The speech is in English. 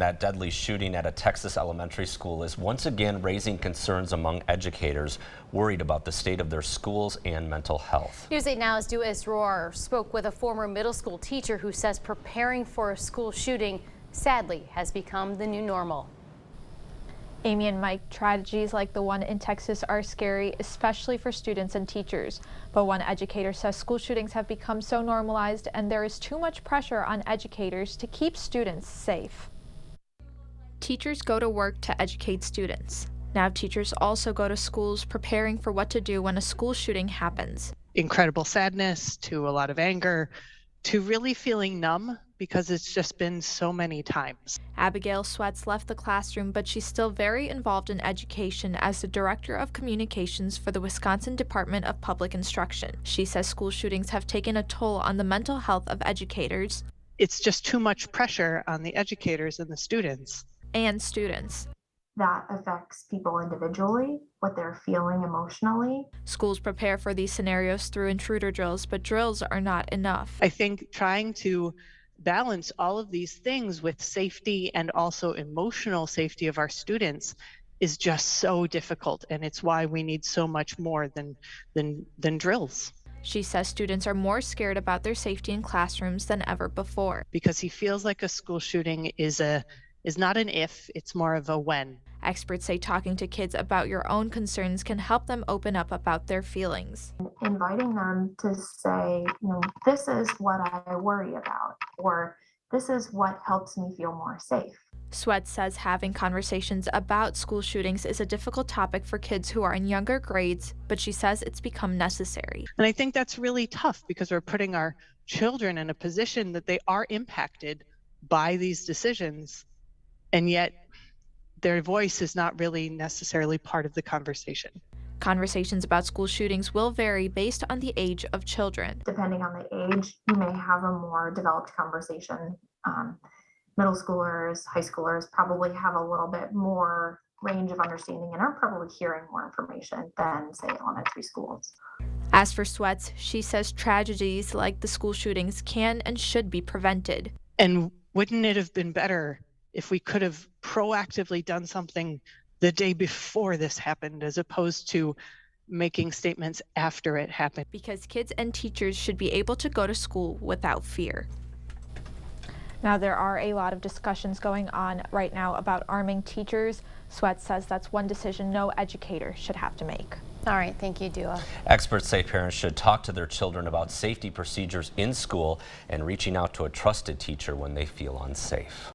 That deadly shooting at a Texas elementary school is once again raising concerns among educators worried about the state of their schools and mental health. News 8 Now's Duas Roar spoke with a former middle school teacher who says preparing for a school shooting sadly has become the new normal. Amy and Mike, tragedies like the one in Texas are scary, especially for students and teachers. But one educator says school shootings have become so normalized and there is too much pressure on educators to keep students safe. Teachers go to work to educate students. Now teachers also go to schools preparing for what to do when a school shooting happens. Incredible sadness to a lot of anger to really feeling numb because it's just been so many times. Abigail Sweats left the classroom, but she's still very involved in education as the Director of Communications for the Wisconsin Department of Public Instruction. She says school shootings have taken a toll on the mental health of educators. It's just too much pressure on the educators and the students. That affects people individually, what they're feeling emotionally. Schools prepare for these scenarios through intruder drills, but drills are not enough. I think trying to balance all of these things with safety and also emotional safety of our students is just so difficult, and it's why we need so much more than drills. She says students are more scared about their safety in classrooms than ever before. Because he feels like a school shooting is not an if, it's more of a when. Experts say talking to kids about your own concerns can help them open up about their feelings. Inviting them to say, this is what I worry about, or this is what helps me feel more safe. Sweat says having conversations about school shootings is a difficult topic for kids who are in younger grades, but she says it's become necessary. And I think that's really tough because we're putting our children in a position that they are impacted by these decisions, and yet their voice is not really necessarily part of the conversation. Conversations about school shootings will vary based on the age of children. Depending on the age, you may have a more developed conversation. Middle schoolers, high schoolers probably have a little bit more range of understanding and are probably hearing more information than, say, elementary schools. As for Sweats, she says tragedies like the school shootings can and should be prevented. And wouldn't it have been better if we could have proactively done something the day before this happened as opposed to making statements after it happened? Because kids and teachers should be able to go to school without fear. Now, there are a lot of discussions going on right now about arming teachers. Sweat says that's one decision no educator should have to make. All right, thank you, Dua. Experts say parents should talk to their children about safety procedures in school and reaching out to a trusted teacher when they feel unsafe.